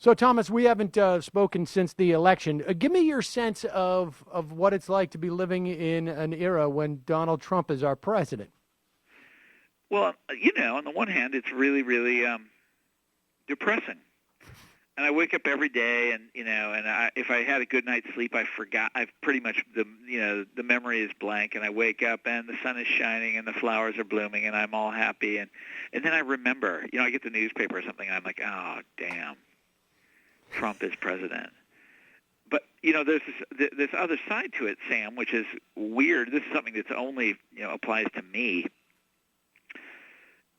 So, Thomas, we haven't spoken since the election. Give me your sense of what it's like to be living in an era when Donald Trump is our president. Well, on the one hand, it's really, really depressing. And I wake up every day, and if I had a good night's sleep, I've pretty much the memory is blank, and I wake up and the sun is shining and the flowers are blooming and I'm all happy, and then I remember, I get the newspaper or something, and I'm like, oh damn, Trump is president. But there's this other side to it, Sam, which is weird. This is something that's only applies to me.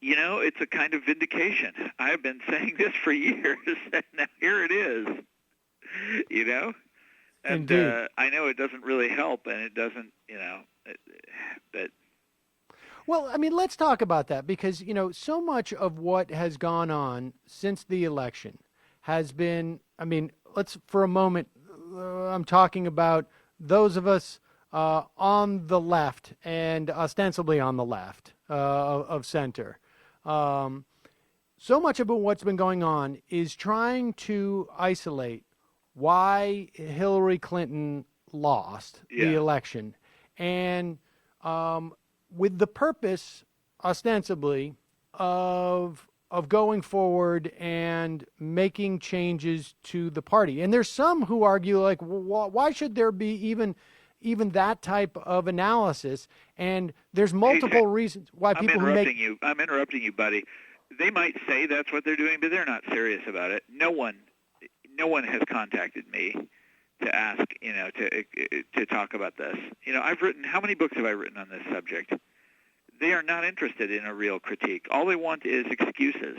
It's a kind of vindication. I've been saying this for years, and now here it is, And I know it doesn't really help, and it doesn't, but... Well, I mean, let's talk about that because, so much of what has gone on since the election has been, for a moment, I'm talking about those of us on the left and ostensibly on the left of center. So much of what's been going on is trying to isolate why Hillary Clinton lost the election, and with the purpose, ostensibly, of going forward and making changes to the party. And there's some who argue, like, why should there be even that type of analysis? And there's multiple reasons why people who make... I'm interrupting you, buddy. They might say that's what they're doing, but they're not serious about it. No one has contacted me to ask, to talk about this. I've written, how many books have I written on this subject? They are not interested in a real critique. All they want is excuses.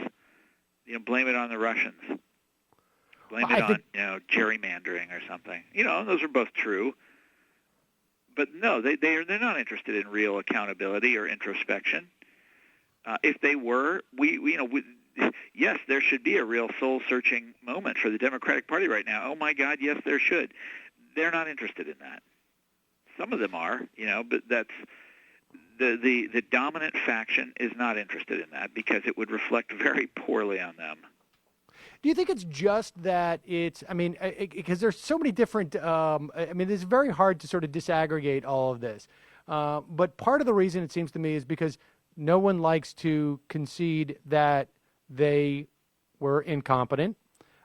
Blame it on the Russians. Blame it on, gerrymandering or something. Those are both true. But no, they're not interested in real accountability or introspection. If they were, yes, there should be a real soul-searching moment for the Democratic Party right now. Oh my God, yes, there should. They're not interested in that. Some of them are, but that's the dominant faction is not interested in that because it would reflect very poorly on them. Do you think it's just that it's, because there's so many different, it's very hard to sort of disaggregate all of this. But part of the reason, it seems to me, is because no one likes to concede that they were incompetent.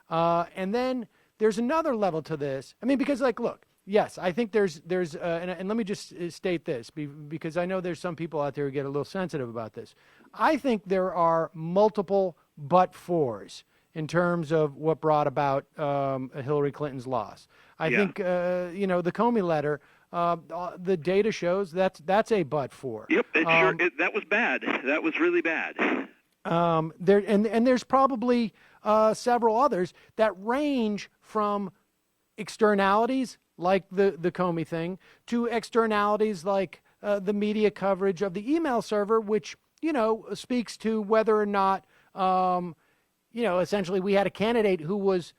And then there's another level to this. Because, look, yes, I think there's and let me just state this, because I know there's some people out there who get a little sensitive about this. I think there are multiple but-fors in terms of what brought about Hillary Clinton's loss. I think, the Comey letter, the data shows that's a but-for. Yep, that was bad. That was really bad. There's probably several others that range from externalities like the Comey thing to externalities like the media coverage of the email server, which speaks to whether or not essentially we had a candidate who was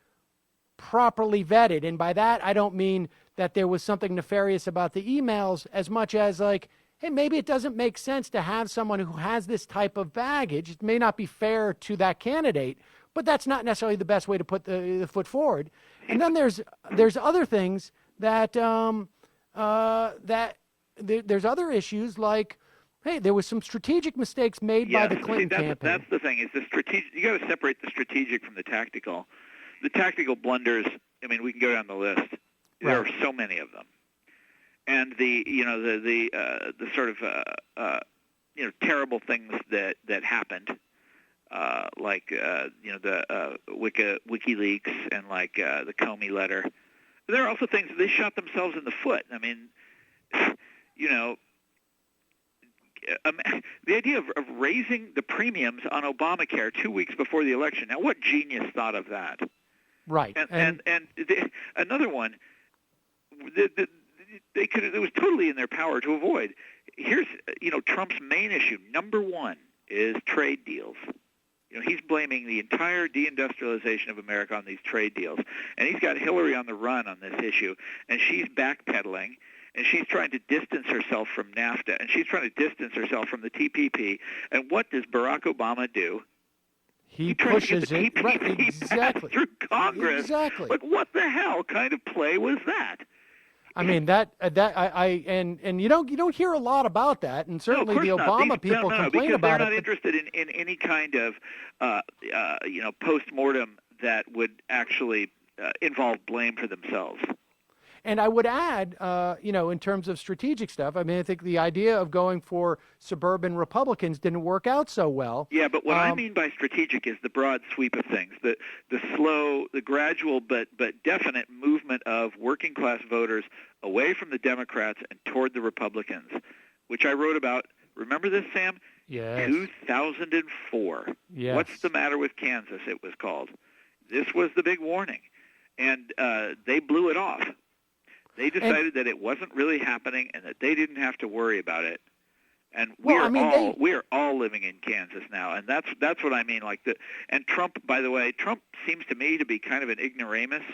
properly vetted. And by that, I don't mean that there was something nefarious about the emails as much as hey, maybe it doesn't make sense to have someone who has this type of baggage. It may not be fair to that candidate, but that's not necessarily the best way to put the foot forward. And then there's other things that there's other issues like, hey, there was some strategic mistakes made by the Clinton campaign. That's the thing. Is the strategic? You got to separate the strategic from the tactical. The tactical blunders. We can go down the list. There are so many of them, and the sort of terrible things that happened, like the WikiLeaks and the Comey letter. There are also things that they shot themselves in the foot. The idea of raising the premiums on Obamacare 2 weeks before the election. Now, what genius thought of that? Right. Another one, they could. It was totally in their power to avoid. Here's, Trump's main issue. Number one is trade deals. He's blaming the entire deindustrialization of America on these trade deals, and he's got Hillary on the run on this issue, and she's backpedaling. And she's trying to distance herself from NAFTA, and she's trying to distance herself from the TPP. And what does Barack Obama do? he tried to get pushes the it. PPP Right, passed exactly. through Congress. Exactly. Like, what the hell kind of play was that? I mean and you don't hear a lot about that, and certainly the Obama people complain because about they're not it. interested in any kind of post-mortem that would actually involve blame for themselves. And I would add, in terms of strategic stuff, I mean, I think the idea of going for suburban Republicans didn't work out so well. Yeah, but what I mean by strategic is the broad sweep of things, the slow, the gradual but definite movement of working class voters away from the Democrats and toward the Republicans, which I wrote about. Remember this, Sam? Yes. 2004. Yes. What's the matter with Kansas? It was called. This was the big warning, and they blew it off. They decided that it wasn't really happening and that they didn't have to worry about it. And we are all living in Kansas now, and that's what I mean. And Trump, by the way, Trump seems to me to be kind of an ignoramus.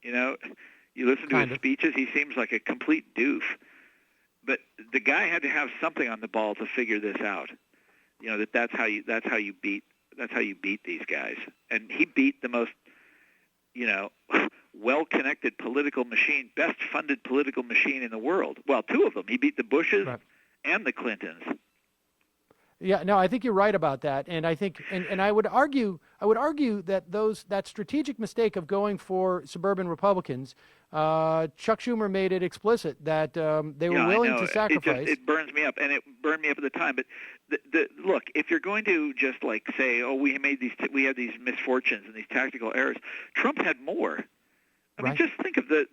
You listen to his speeches; he seems like a complete doof. But the guy had to have something on the ball to figure this out. That's how you beat these guys, and he beat the most well-connected political machine, best-funded political machine in the world. Well, two of them. He beat the Bushes and the Clintons. Yeah, no, I think you're right about that, and I think, and I would argue that that strategic mistake of going for suburban Republicans, Chuck Schumer made it explicit that they were willing to sacrifice. It burns me up, and it burned me up at the time. But look, if you're going to just say, "Oh, we had these misfortunes and these tactical errors," Trump had more. I mean, just think of the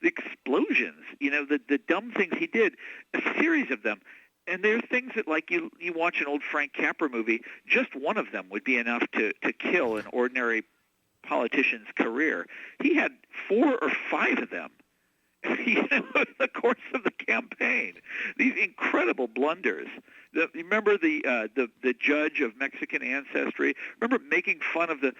explosions. The dumb things he did, a series of them. And there are things that, like you watch an old Frank Capra movie, just one of them would be enough to kill an ordinary politician's career. He had 4 or 5 of them in the course of the campaign. These incredible blunders. Remember the judge of Mexican ancestry? Remember making fun of the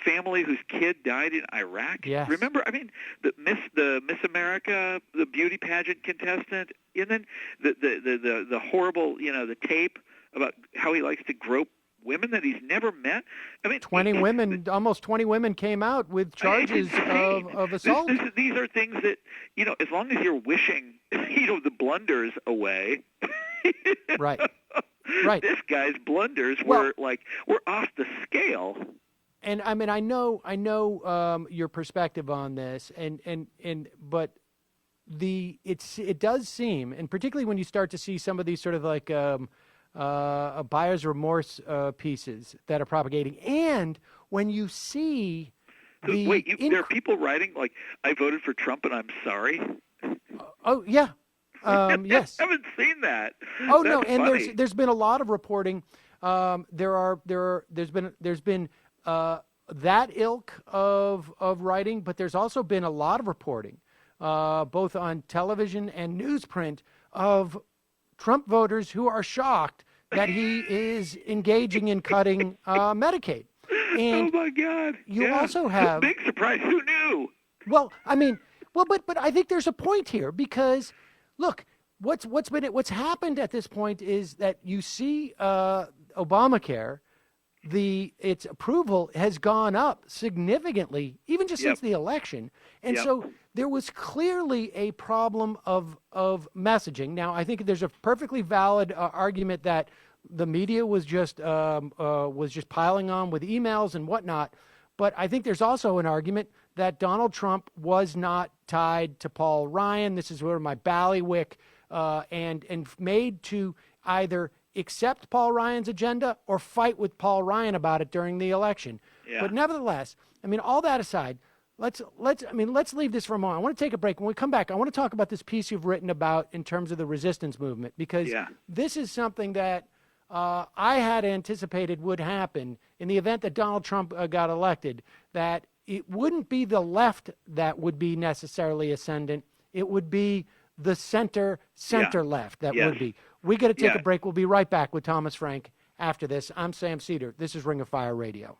family whose kid died in Iraq? Yes. Remember, I mean, the Miss America, the beauty pageant contestant, and then the horrible, the tape about how he likes to grope women that he's never met. I mean, almost 20 women came out with charges of assault. These are things that, as long as you're wishing, the blunders away. Right. This guy's blunders were off the scale. And I mean, I know your perspective on this, but it does seem, and particularly when you start to see some of these sort of like a buyer's remorse pieces that are propagating, and when you see there are people writing like, "I voted for Trump and I'm sorry." Oh yeah. Yes. I haven't seen that. Oh, That's no, and funny. there's been a lot of reporting. There's been that ilk of writing, but there's also been a lot of reporting, both on television and newsprint, of Trump voters who are shocked that he is engaging in cutting Medicaid. And oh my God! You also have big surprise. Who knew? Well, I mean, but I think there's a point here because. Look, what's happened at this point is that you see Obamacare, its approval has gone up significantly, even just since the election, and so there was clearly a problem of messaging. Now, I think there's a perfectly valid argument that the media was just piling on with emails and whatnot, but I think there's also an argument that Donald Trump was not tied to Paul Ryan. This is where my ballywick, and made to either accept Paul Ryan's agenda or fight with Paul Ryan about it during the election. Yeah. But nevertheless, I mean, all that aside, let's leave this for a moment. I want to take a break. When we come back, I want to talk about this piece you've written about in terms of the resistance movement, because this is something that I had anticipated would happen in the event that Donald Trump got elected, that it wouldn't be the left that would be necessarily ascendant. It would be the center left that would be. We got to take a break. We'll be right back with Thomas Frank after this. I'm Sam Seder. This is Ring of Fire Radio.